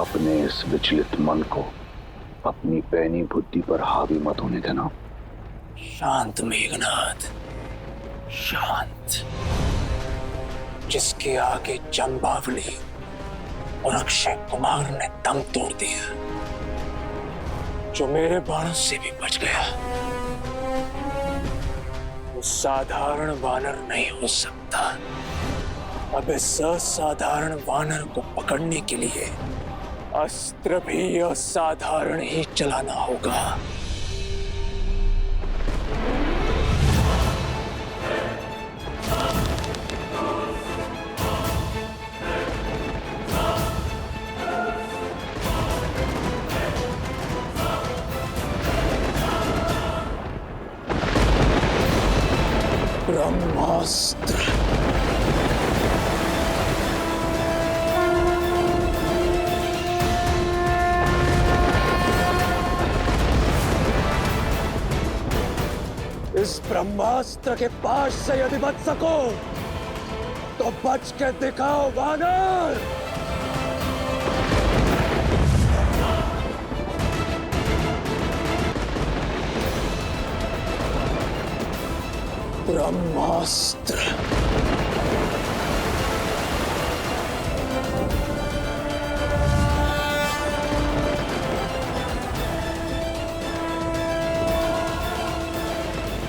अपने इस विचलित मन को अपनी पैनी बुद्धि पर हावी मत होने देना। शांत मेघनाद, शांत। जिसके आगे जंबावली और अक्षय कुमार ने दम तोड़ दिया, जो मेरे बाणों से भी बच गया, वो साधारण वानर नहीं हो सकता। अब इस असाधारण वानर को पकड़ने के लिए अस्त्र भी असाधारण ही चलाना होगा। ब्रह्मास्त्र। इस ब्रह्मास्त्र के पास से यदि बच सको तो बच के दिखाओ वानर। ब्रह्मास्त्र।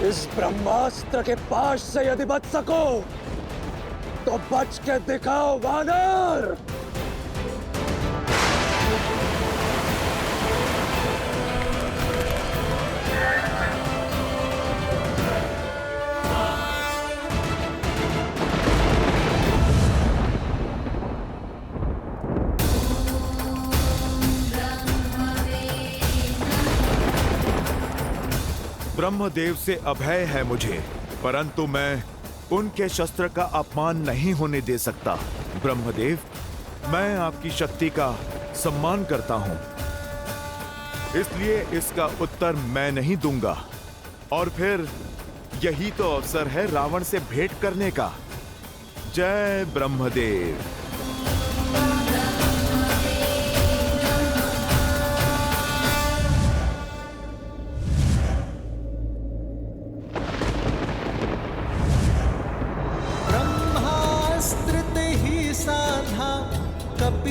इस ब्रह्मास्त्र के पास से यदि बच सको तो बच के दिखाओ वानर। ब्रह्मदेव से अभय है मुझे, परंतु मैं उनके शस्त्र का अपमान नहीं होने दे सकता। ब्रह्मदेव, मैं आपकी शक्ति का सम्मान करता हूं, इसलिए इसका उत्तर मैं नहीं दूंगा। और फिर यही तो अवसर है रावण से भेंट करने का। जय ब्रह्मदेव।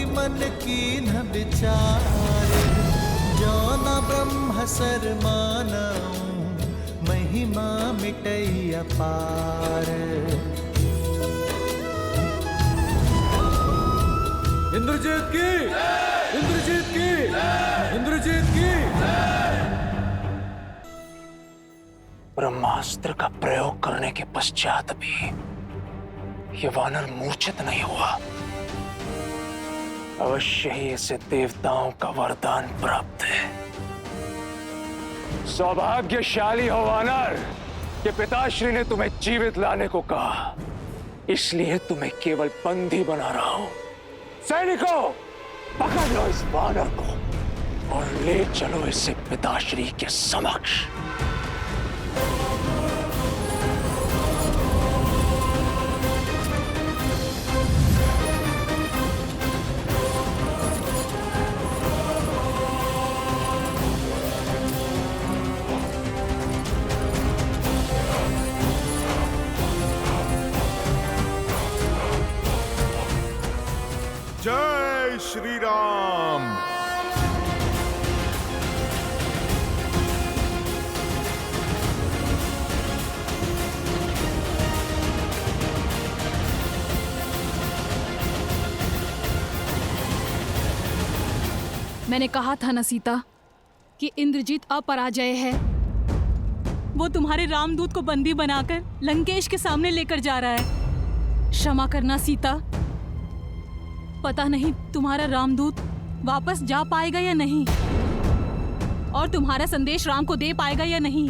मन की न विचार, जो न ब्रह्म सर मानऊं, महिमा मिटई अपार। इंद्रजीत की, इंद्रजीत की, इंद्रजीत की। ब्रह्मास्त्र का प्रयोग करने के पश्चात भी ये वानर मूर्छित नहीं हुआ। अवश्य ही इसे देवताओं का वरदान प्राप्त है। सौभाग्यशाली हो वानर कि पिताश्री ने तुम्हें जीवित लाने को कहा, इसलिए तुम्हें केवल बंदी बना रहा हूं। सैनिकों, पकड़ लो इस वानर को और ले चलो इसे पिताश्री के समक्ष। जय श्री राम। मैंने कहा था ना सीता कि इंद्रजीत अपराजय है। वो तुम्हारे रामदूत को बंदी बनाकर लंकेश के सामने लेकर जा रहा है। क्षमा करना सीता, पता नहीं तुम्हारा रामदूत वापस जा पाएगा या नहीं, और तुम्हारा संदेश राम को दे पाएगा या नहीं।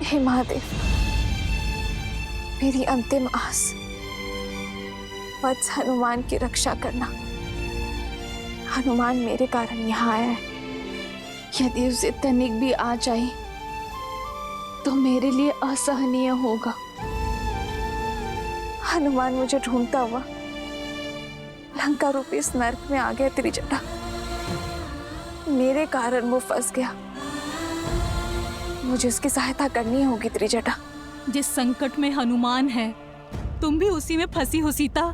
हे महादेव, मेरी अंतिम आस वत्स हनुमान की रक्षा करना। हनुमान मेरे कारण यहाँ आया है। यदि उसे तनिक भी आ जाए तो मेरे लिए असहनीय होगा। हनुमान मुझे ढूंढता हुआ लंका रूपी इस नर्क में आ गया त्रिजटा। मेरे कारण वो फंस गया। मुझे उसकी सहायता करनी होगी त्रिजटा। जिस संकट में हनुमान है तुम भी उसी में फंसी हो सीता।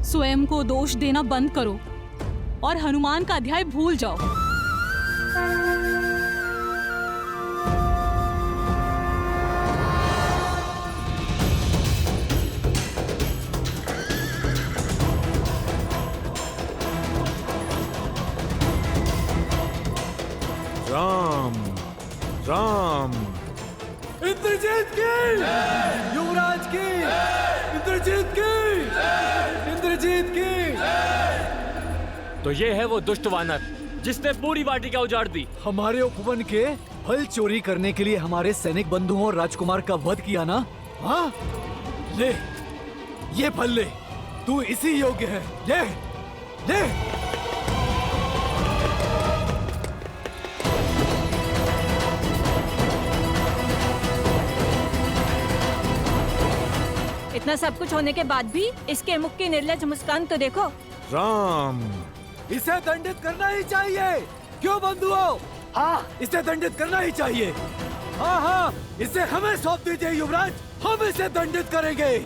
स्वयं को दोष देना बंद करो और हनुमान का अध्याय भूल जाओ। राम राम। इंद्रजीत की, युवराज की, इंद्रजीत की, इंद्रजीत की। तो ये है वो दुष्ट वानर जिसने पूरी वाटिका उजाड़ दी। हमारे उपवन के फल चोरी करने के लिए हमारे सैनिक बंधुओं और राजकुमार का वध किया ना? हाँ, ले ये फल ले, तू इसी योग्य है। ले ले। इतना सब कुछ होने के बाद भी इसके मुख की निर्लज मुस्कान तो देखो। राम। इसे दंडित करना ही चाहिए। क्यों बंधुओं? हाँ, इसे दंडित करना ही चाहिए। हाँ हाँ, इसे हमें सौंप दीजिए युवराज, हम इसे दंडित करेंगे।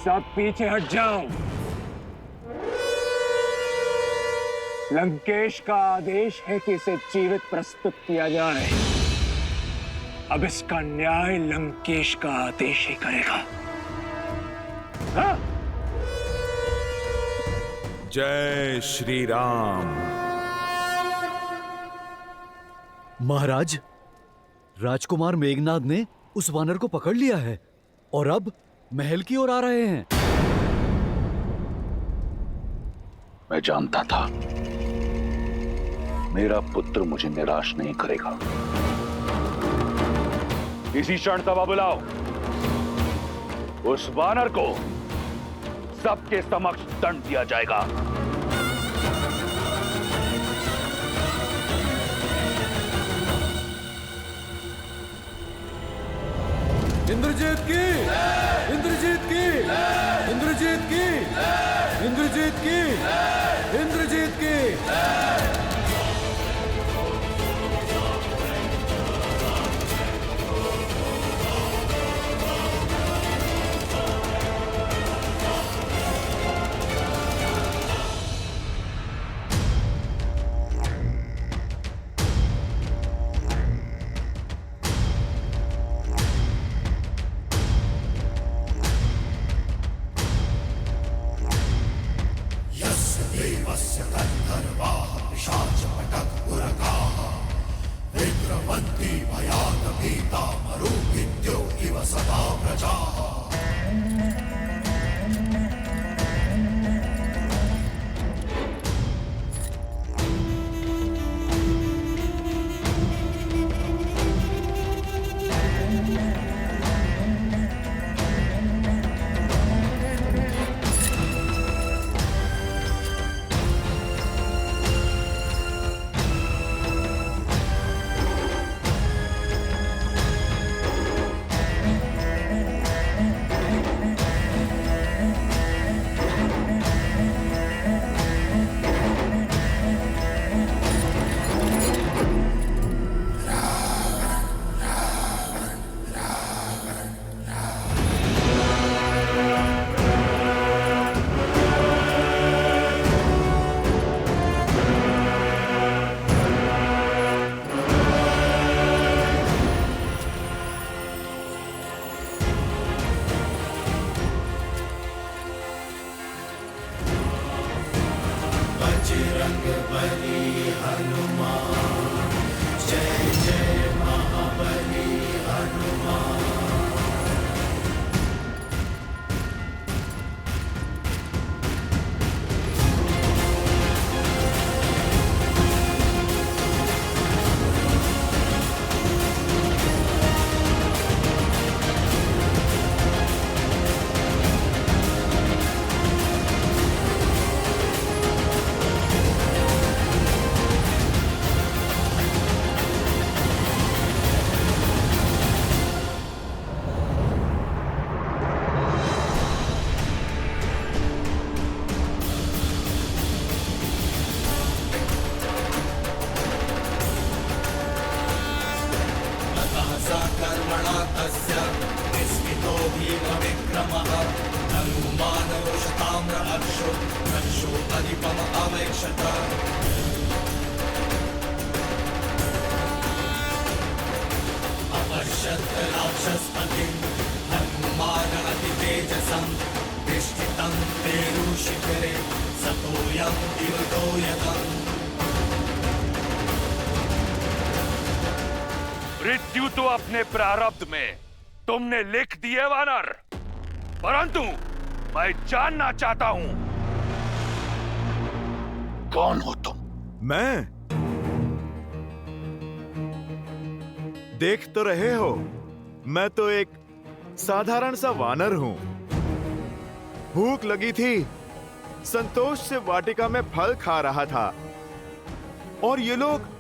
सब पीछे हट जाओ। लंकेश का आदेश है कि इसे जीवित प्रस्तुत किया जाए। अब इसका न्याय लंकेश का आदेश ही करेगा। हाँ? जय श्री राम। महाराज, राजकुमार मेघनाद ने उस वानर को पकड़ लिया है और अब महल की ओर आ रहे हैं। मैं जानता था मेरा पुत्र मुझे निराश नहीं करेगा। इसी क्षण सभा बुलाओ। उस वानर को सबके समक्ष दंड दिया जाएगा। इंद्रजीत की, इंद्रजीत की, इंद्रजीत की, इंद्रजीत की, इंद्रजीत की। मृत्यु तो अपने प्रारब्ध में तुमने लिख दिए वानर, परंतु मैं जानना चाहता हूं, कौन हो तुम? मैं? देख तो रहे हो, मैं तो एक साधारण सा वानर हूं। भूख लगी थी, संतोष से वाटिका में फल खा रहा था और ये लोग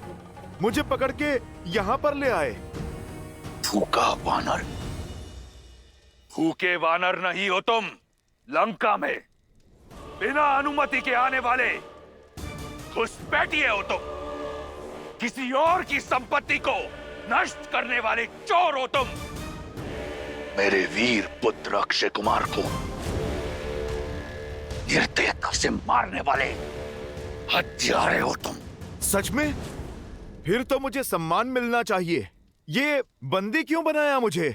मुझे पकड़ के यहां पर ले आए। भूखा वानर? भूखे वानर नहीं हो तुम। लंका में बिना अनुमति के आने वाले घुसपैठिए हो तुम। किसी और की संपत्ति को नष्ट करने वाले चोर हो तुम। मेरे वीर पुत्र अक्षय कुमार को निर्दयता से मारने वाले हत्यारे हो तुम। सच में? फिर तो मुझे सम्मान मिलना चाहिए। ये बंदी क्यों बनाया मुझे?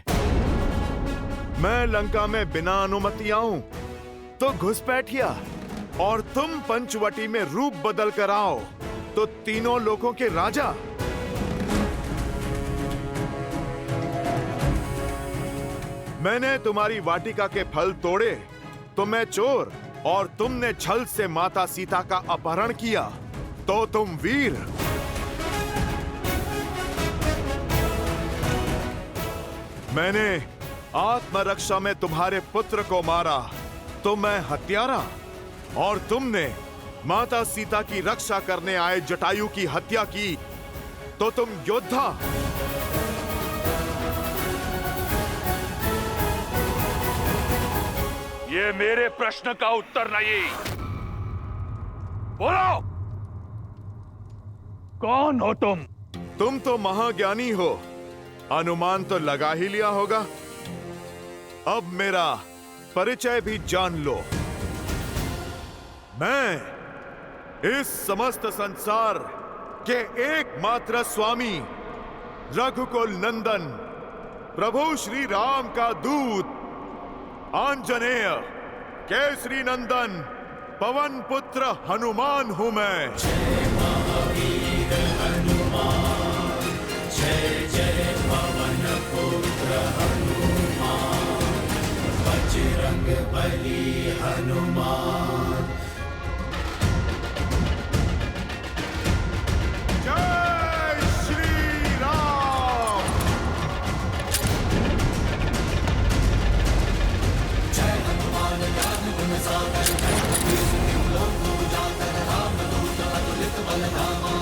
मैं लंका में बिना अनुमति आऊं तो घुसपैठिया, और तुम पंचवटी में रूप बदल कर आओ तो तीनों लोगों के राजा। मैंने तुम्हारी वाटिका के फल तोड़े तो मैं चोर, और तुमने छल से माता सीता का अपहरण किया तो तुम वीर। मैंने आत्मरक्षा में तुम्हारे पुत्र को मारा तो मैं हत्यारा, और तुमने माता सीता की रक्षा करने आए जटायु की हत्या की तो तुम योद्धा। ये मेरे प्रश्न का उत्तर नहीं। बोलो, कौन हो तुम? तुम तो महाज्ञानी हो, अनुमान तो लगा ही लिया होगा। अब मेरा परिचय भी जान लो। मैं इस समस्त संसार के एकमात्र स्वामी, रघुकुल नंदन, प्रभु श्री राम का दूत, आंजनेय, केसरी नंदन, पवन पुत्र हनुमान हूं मैं। जय महावीर हनुमान, जय जय पवन पुत्र हनुमान, बजरंग बली हनुमान। जय श्री राम। जय हनुमान ज्ञान गुण सागर, लोक उजागर, राम दूत अतुलित बल धामा,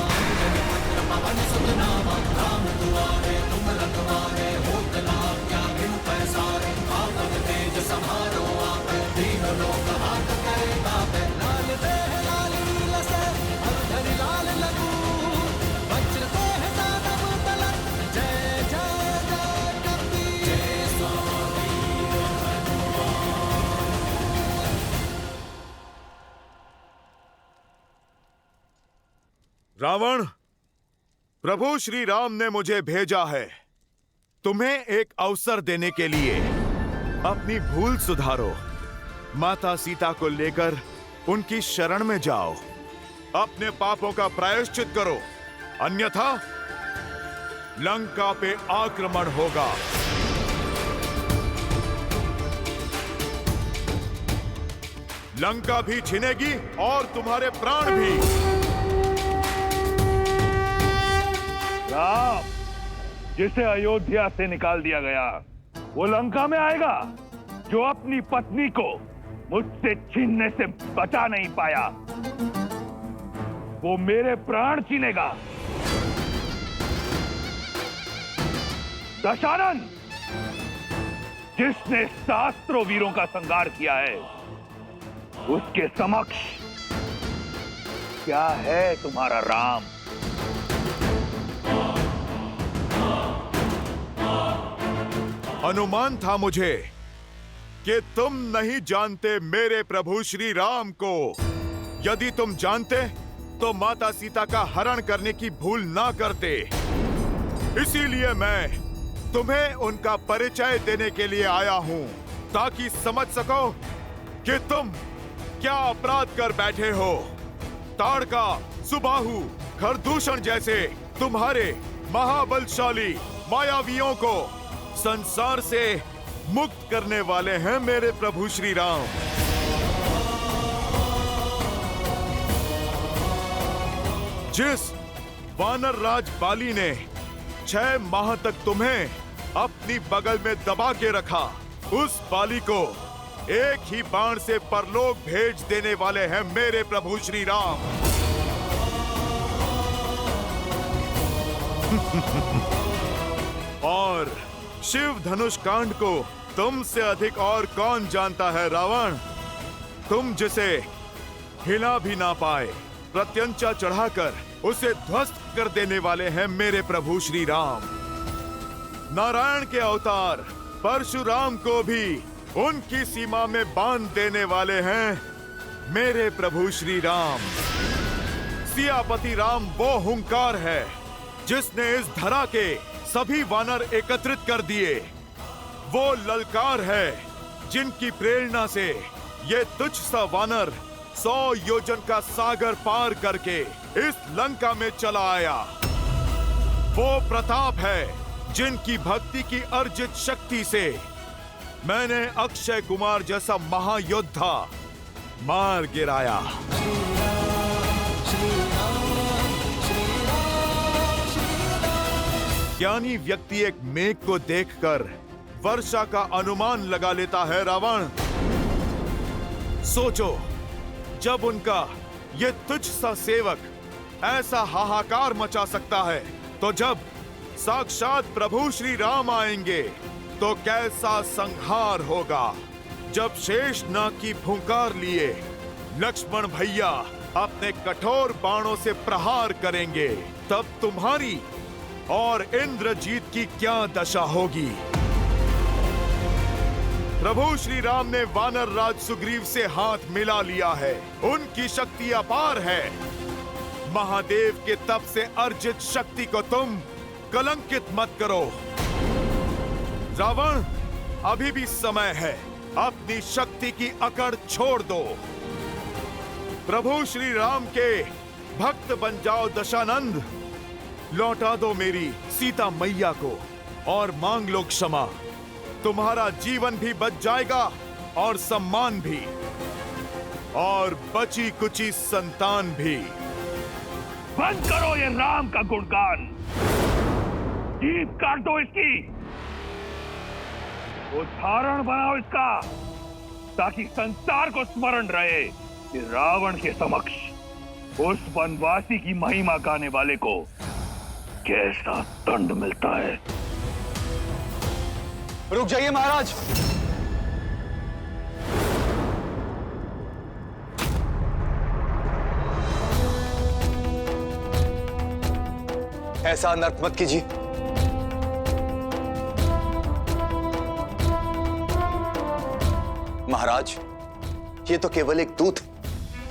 पवन सुत नामा, राम दुआरे तुम रखवारे, होत न आज्ञा बिनु पैसारे, आपन तेज समारो आप, दीन लोक हाथ करे तापे, लाल देह लाल लीलसे, हरधरि लाल लगूर, वज्र देह दानव तलक, जय जय जय कपीर, जय स्वामी रावण, प्रभु श्री राम ने मुझे भेजा है तुम्हें एक अवसर देने के लिए। अपनी भूल सुधारो, माता सीता को लेकर उनकी शरण में जाओ, अपने पापों का प्रायश्चित करो, अन्यथा लंका पे आक्रमण होगा। लंका भी छिनेगी और तुम्हारे प्राण भी। राम, जिसे अयोध्या से निकाल दिया गया, वो लंका में आएगा? जो अपनी पत्नी को मुझसे छीनने से बचा नहीं पाया, वो मेरे प्राण छीनेगा। दशानन, जिसने सहस्त्रों वीरों का संहार किया है, उसके समक्ष क्या है तुम्हारा राम? अनुमान था मुझे कि तुम नहीं जानते मेरे प्रभु श्री राम को। यदि तुम जानते तो माता सीता का हरण करने की भूल ना करते। इसीलिए मैं तुम्हें उनका परिचय देने के लिए आया हूं, ताकि समझ सको कि तुम क्या अपराध कर बैठे हो। ताड़का, सुबाहु, खरदूषण जैसे तुम्हारे महाबलशाली मायावियों को संसार से मुक्त करने वाले हैं मेरे प्रभु श्री राम। जिस वानर राज बाली ने 6 माह तक तुम्हें अपनी बगल में दबा के रखा, उस बाली को एक ही बाण से परलोक भेज देने वाले हैं मेरे प्रभु श्री राम। और शिव धनुष कांड को तुमसे अधिक और कौन जानता है रावण? तुम जिसे हिला भी ना पाए, प्रत्यंचा चढ़ाकर उसे ध्वस्त कर देने वाले हैं मेरे प्रभु श्री राम। नारायण के अवतार परशुराम को भी उनकी सीमा में बांध देने वाले हैं मेरे प्रभु श्री राम। सियापति राम वो हुंकार है जिसने इस धरा के सभी वानर एकत्रित कर दिए। वो ललकार है जिनकी प्रेरणा से ये तुच्छ सा वानर 100 योजन का सागर पार करके इस लंका में चला आया। वो प्रताप है जिनकी भक्ति की अर्जित शक्ति से मैंने अक्षय कुमार जैसा महायोद्धा मार गिराया। ज्ञानी व्यक्ति एक मेघ को देखकर वर्षा का अनुमान लगा लेता है रावण। सोचो, जब उनका ये तुच्छ सा सेवक ऐसा हाहाकार मचा सकता है, तो जब साक्षात प्रभु श्री राम आएंगे तो कैसा संहार होगा। जब शेषनाग की फुंकार लिए लक्ष्मण भैया अपने कठोर बाणों से प्रहार करेंगे, तब तुम्हारी और इंद्रजीत की क्या दशा होगी। प्रभु श्री राम ने वानर राज सुग्रीव से हाथ मिला लिया है। उनकी शक्ति अपार है। महादेव के तप से अर्जित शक्ति को तुम कलंकित मत करो। रावण, अभी भी समय है, अपनी शक्ति की अकड़ छोड़ दो। प्रभु श्री राम के भक्त बन जाओ दशानंद। लौटा दो मेरी सीता मैया को और मांग लो क्षमा। तुम्हारा जीवन भी बच जाएगा और सम्मान भी, और बची कुची संतान भी। बंद करो ये राम का गुणगान, जीभ काट दो इसकी, उदाहरण बनाओ इसका, ताकि संसार को स्मरण रहे कि रावण के समक्ष उस वनवासी की महिमा गाने वाले को कैसा दंड मिलता है। रुक जाइए महाराज। ऐसा अनर्थ मत कीजिए। महाराज, ये तो केवल एक दूत,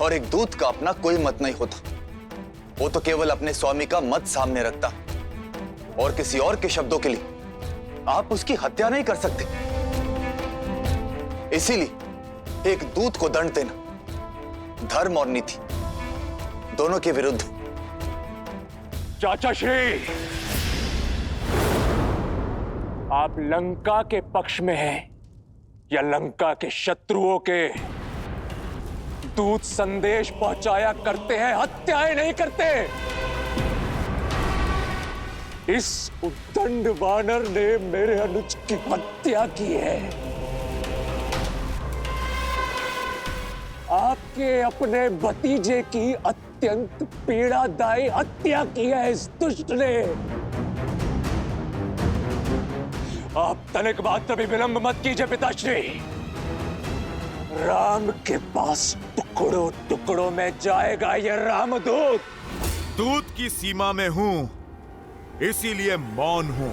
और एक दूत का अपना कोई मत नहीं होता। वो तो केवल अपने स्वामी का मत सामने रखता, और किसी और के शब्दों के लिए आप उसकी हत्या नहीं कर सकते। इसीलिए एक दूत को दंड देना धर्म और नीति दोनों के विरुद्ध। चाचा श्री, आप लंका के पक्ष में हैं या लंका के शत्रुओं के? दूत संदेश पहुंचाया करते हैं, हत्याएं नहीं करते। इस उद्दंड वानर ने मेरे अनुज की हत्या की है। आपके अपने भतीजे की अत्यंत पीड़ादायी हत्या की है इस दुष्ट ने। आप तनिक मात्र भी विलंब मत कीजिए पिताश्री। राम के पास टुकड़ों टुकड़ों में जाएगा ये रामदूत। दूत की सीमा में हूं, इसीलिए मौन हूं।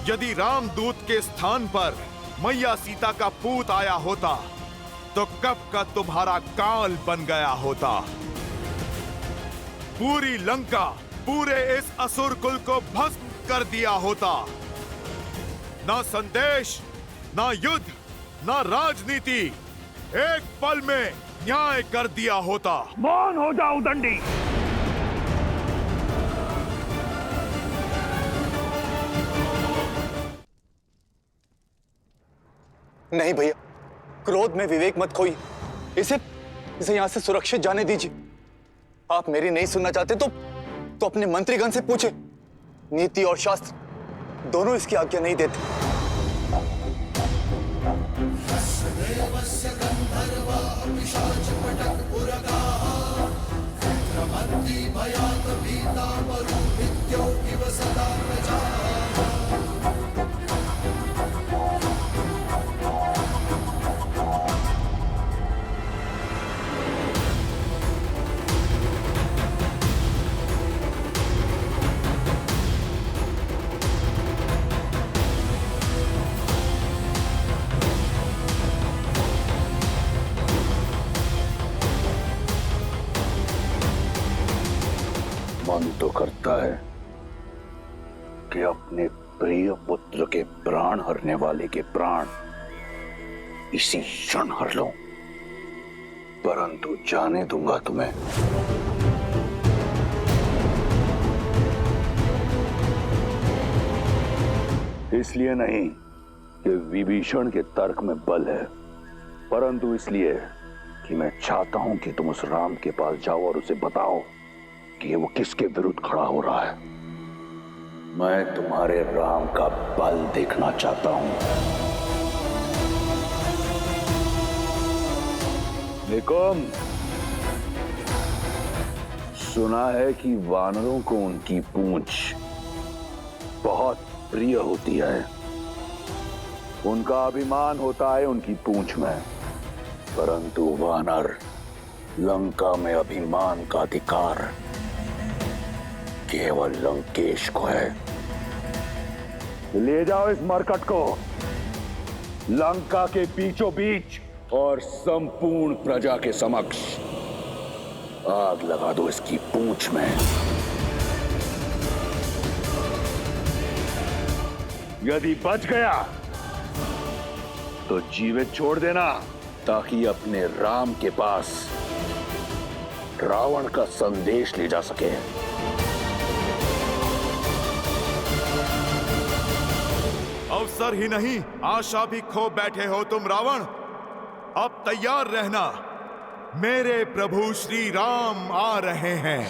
यदि रामदूत के स्थान पर मैया सीता का पूत आया होता तो कब का तुम्हारा काल बन गया होता। पूरी लंका, पूरे इस असुर कुल को भस्म कर दिया होता। ना संदेश, ना युद्ध, ना राजनीति, एक पल में न्याय कर दिया होता। मौन हो जाओ दंडी। नहीं भैया, क्रोध में विवेक मत खोइए। इसे यहां से सुरक्षित जाने दीजिए। आप मेरी नहीं सुनना चाहते तो अपने मंत्रीगण से पूछे। नीति और शास्त्र दोनों इसकी आज्ञा नहीं देते। मन तो करता है कि अपने प्रिय पुत्र के प्राण हरने वाले के प्राण इसी क्षण हर लो, परंतु जाने दूंगा तुम्हें। इसलिए नहीं कि विभीषण के तर्क में बल है, परंतु इसलिए कि मैं चाहता हूं कि तुम उस राम के पास जाओ और उसे बताओ कि वो किसके विरुद्ध खड़ा हो रहा है। मैं तुम्हारे राम का बल देखना चाहता हूं। निकुम, सुना है कि वानरों को उनकी पूंछ बहुत प्रिय होती है। उनका अभिमान होता है उनकी पूंछ में, परंतु वानर लंका में अभिमान का अधिकार केवल लंकेश को है। ले जाओ इस मरकट को लंका के बीचों बीच और संपूर्ण प्रजा के समक्ष आग लगा दो इसकी पूंछ में। यदि बच गया तो जीवित छोड़ देना, ताकि अपने राम के पास रावण का संदेश ले जा सके। अवसर ही नहीं, आशा भी खो बैठे हो तुम रावण। अब तैयार रहना, मेरे प्रभु श्री राम आ रहे हैं।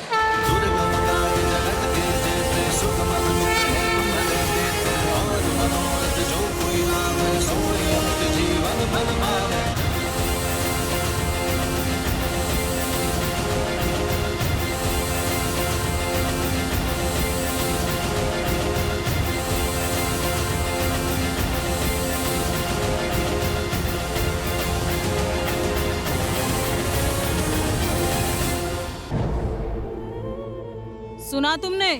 सुना तुमने?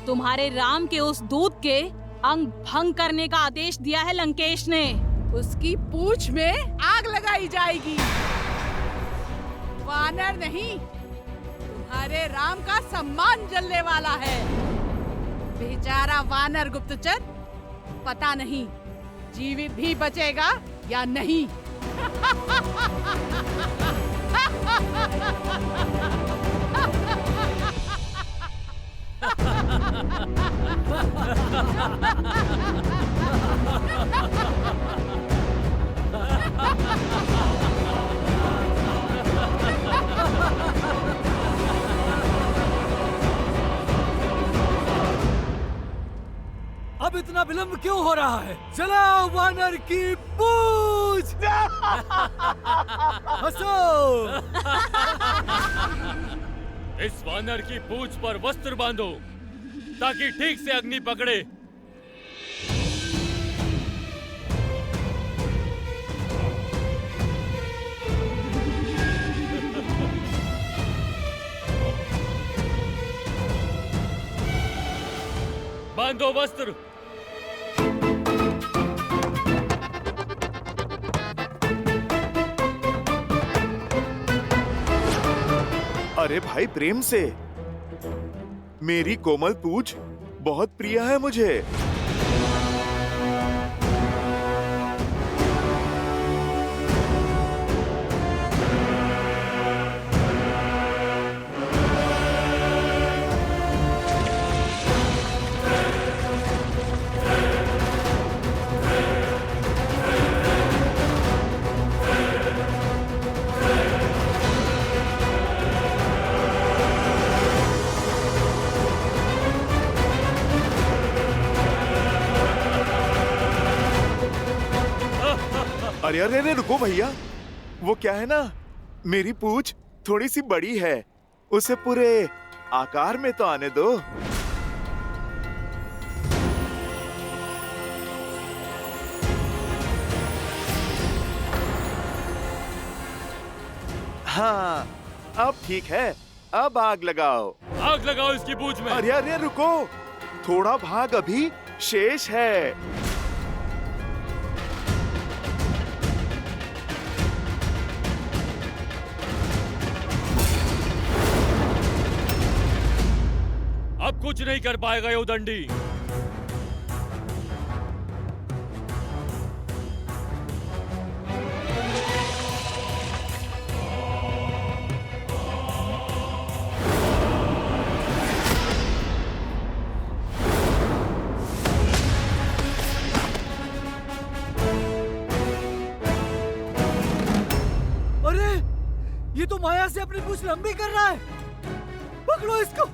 तुम्हारे राम के उस दूत के अंग भंग करने का आदेश दिया है लंकेश ने। उसकी पूंछ में आग लगाई जाएगी। वानर नहीं, तुम्हारे राम का सम्मान जलने वाला है। बेचारा वानर गुप्तचर पता नहीं जीवित भी बचेगा या नहीं। अब इतना विलंब क्यों हो रहा है? चलाओ वानर की पूंछ! हंसो! इस वानर की पूंछ पर वस्त्र बांधो ताकि ठीक से अग्नि पकड़े। बांधो वस्त्र। अरे भाई प्रेम से। मेरी कोमल पूछ बहुत प्रिय है मुझे। अरे अरे अरे रुको भैया, वो क्या है ना, मेरी पूछ थोड़ी सी बड़ी है, उसे पूरे आकार में तो आने दो। हाँ अब ठीक है, अब आग लगाओ। आग लगाओ इसकी पूछ में। अरे अरे रुको, थोड़ा भाग अभी शेष है। अब कुछ नहीं कर पाएगा ये उदंडी। अरे ये तो माया से अपनी पूंछ लंबी कर रहा है। पकड़ो इसको,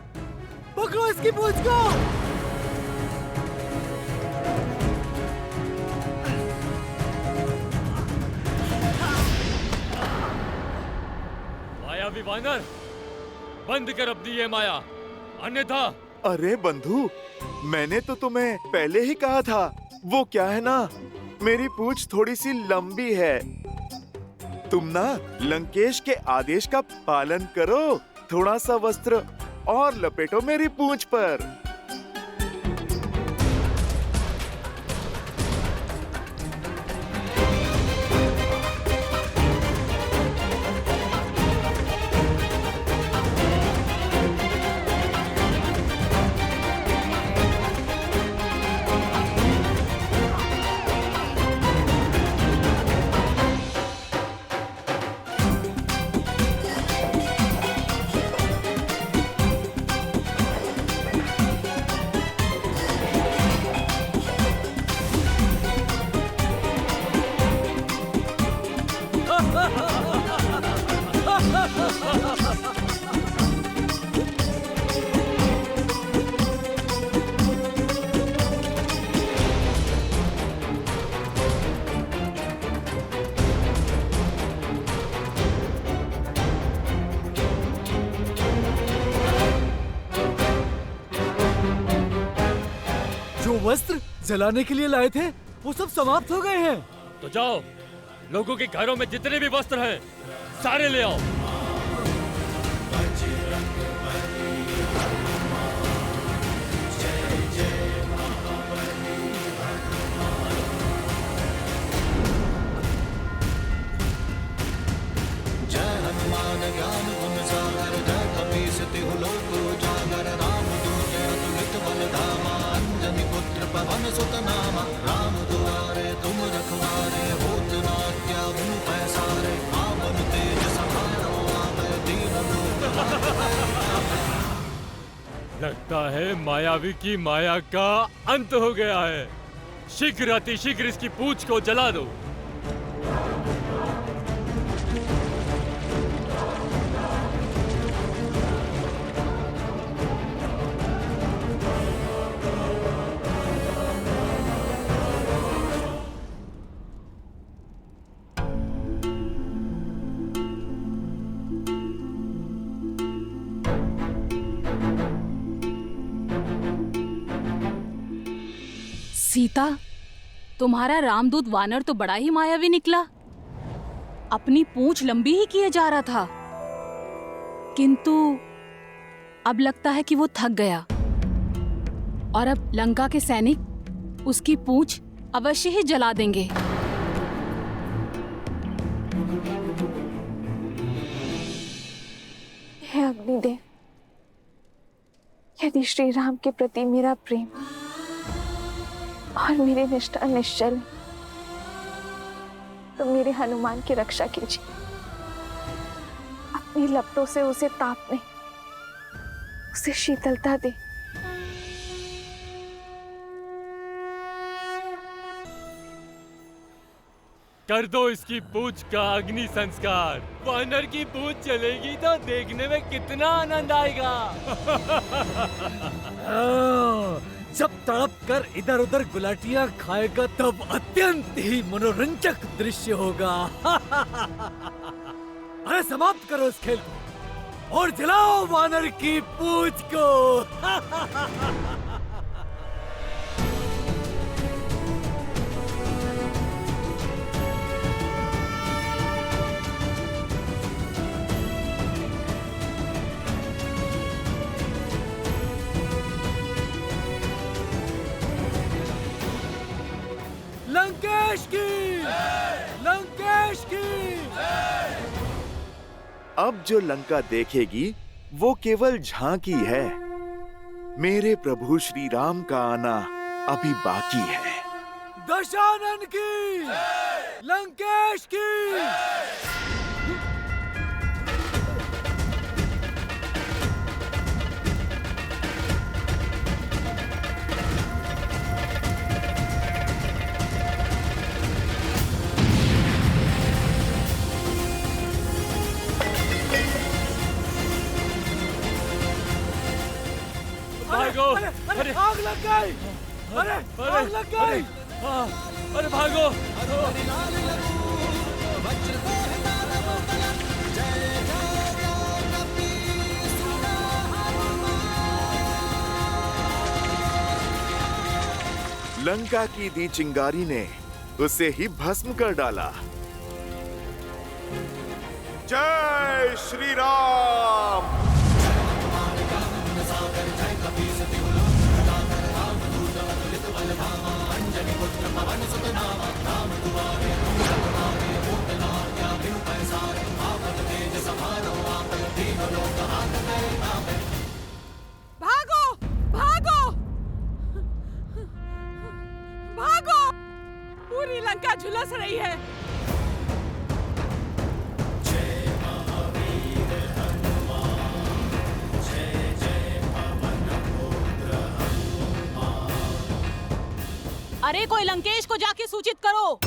पकड़ो इसकी पूंछ को। मायावी वानर, बंद कर अपनी ये माया, अन्यथा। अरे बंधु, मैंने तो तुम्हें पहले ही कहा था, वो क्या है ना, मेरी पूंछ थोड़ी सी लंबी है। तुम ना लंकेश के आदेश का पालन करो, थोड़ा सा वस्त्र और लपेटो मेरी पूंछ पर। जो वस्त्र जलाने के लिए लाए थे वो सब समाप्त हो गए हैं। तो जाओ, लोगों के घरों में जितने भी वस्त्र हैं सारे ले आओ। जय हनुमान ज्ञान गुण सागर, जय कपीस तिहु लोक उजागर, राम दूत अतुलित बल धामा, अंजनी पुत्र पवन सुत नामा, राम दुआरे तुम रखवारे, होत न त्यागु पैसारे, आवन तेज समारो आवे, दीन लोक लगता है मायावी की माया का अंत हो गया है। शीघ्र अतिशीघ्र इसकी पूंछ को जला दो। सीता, तुम्हारा रामदूत वानर तो बड़ा ही मायावी निकला। अपनी पूंछ लंबी ही किए जा रहा था, किंतु अब लगता है कि वो थक गया और अब लंका के सैनिक उसकी पूंछ अवश्य ही जला देंगे। हे अग्निदेव, यदि श्री राम के प्रति मेरा प्रेम और मेरी निष्ठा निश्चल है, तो मेरे हनुमान की रक्षा कीजिए। अपनी लपटों से उसे ताप नहीं, उसे शीतलता दे। कर दो इसकी पूंछ का अग्नि संस्कार। वानर की पूंछ चलेगी तो देखने में कितना आनंद आएगा। जब तड़प कर इधर उधर गुलाटियां खाएगा तब अत्यंत ही मनोरंजक दृश्य होगा। अरे समाप्त करो इस खेल को और जलाओ वानर की पूंछ को। लंकेश की! लंकेश की! अब जो लंका देखेगी वो केवल झांकी है। मेरे प्रभु श्री राम का आना अभी बाकी है। दशानन की! लंकेश की! भागो! अरे आग लग गई! अरे आग लग गई! अरे भागो! लंका की दी चिंगारी ने उसे ही भस्म कर डाला। जय श्री राम! भागो! भागो! भागो! पूरी लंका झुलस रही है। अरे कोई लंकेश को जाके सूचित करो।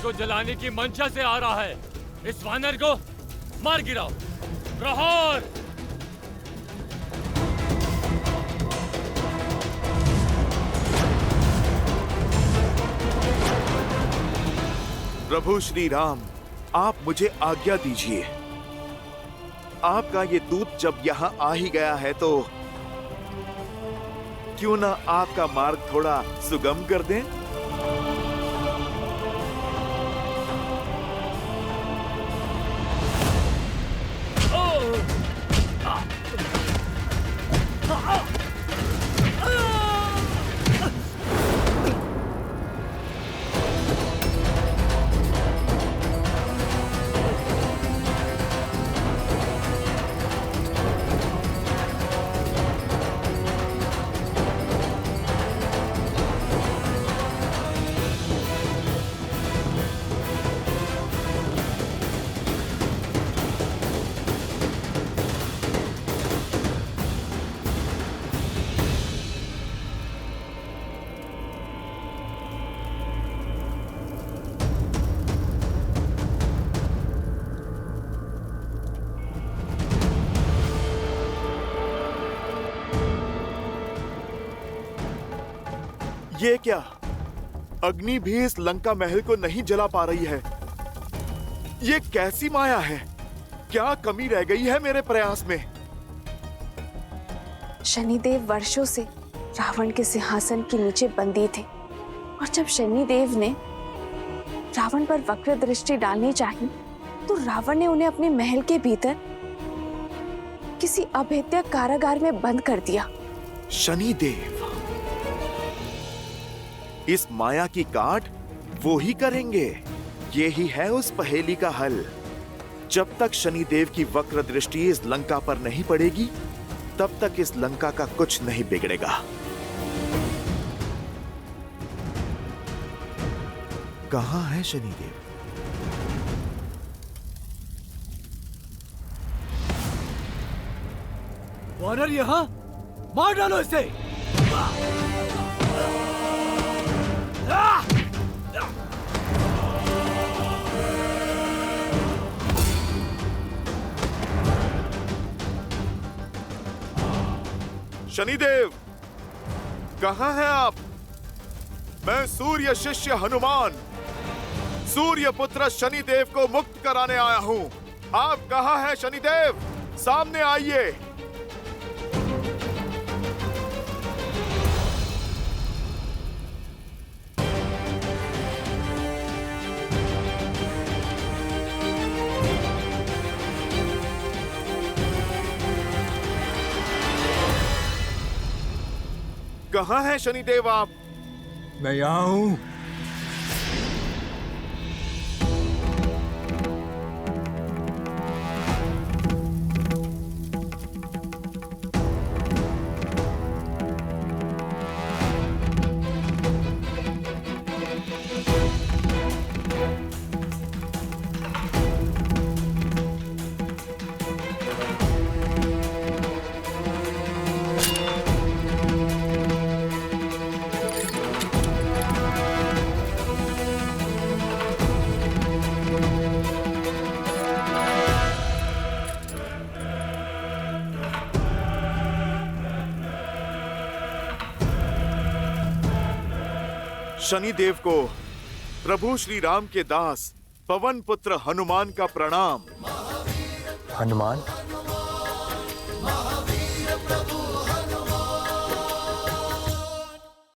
को जलाने की मंशा से आ रहा है। इस वानर को मार गिराओ। प्रहार! प्रभु श्री राम, आप मुझे आज्ञा दीजिए। आपका ये दूत जब यहाँ आ ही गया है तो क्यों ना आपका मार्ग थोड़ा सुगम कर दें? ये क्या? अग्नि भी इस लंका महल को नहीं जला पा रही है। ये कैसी माया है? क्या कमी रह गई है मेरे प्रयास में? शनिदेव वर्षों से रावण के सिंहासन के नीचे बंदी थे और जब शनिदेव ने रावण पर वक्र दृष्टि डालनी चाहिए तो रावण ने उन्हें अपने महल के भीतर किसी अभेद्य कारागार में बंद कर दिया। शनिदेव इस माया की काट वो ही करेंगे। ये ही है उस पहेली का हल। जब तक शनिदेव की वक्र दृष्टि इस लंका पर नहीं पड़ेगी तब तक इस लंका का कुछ नहीं बिगड़ेगा। कहां है शनिदेव? वानर यहाँ, मार डालो इसे। शनिदेव कहां हैं आप? मैं सूर्य शिष्य हनुमान सूर्य पुत्र शनिदेव को मुक्त कराने आया हूं। आप कहां हैं शनिदेव? सामने आइए। कहां हैं शनिदेव आप? मैं यहाँ हूं। शनिदेव को प्रभु श्री राम के दास पवन पुत्र हनुमान का प्रणाम। हनुमान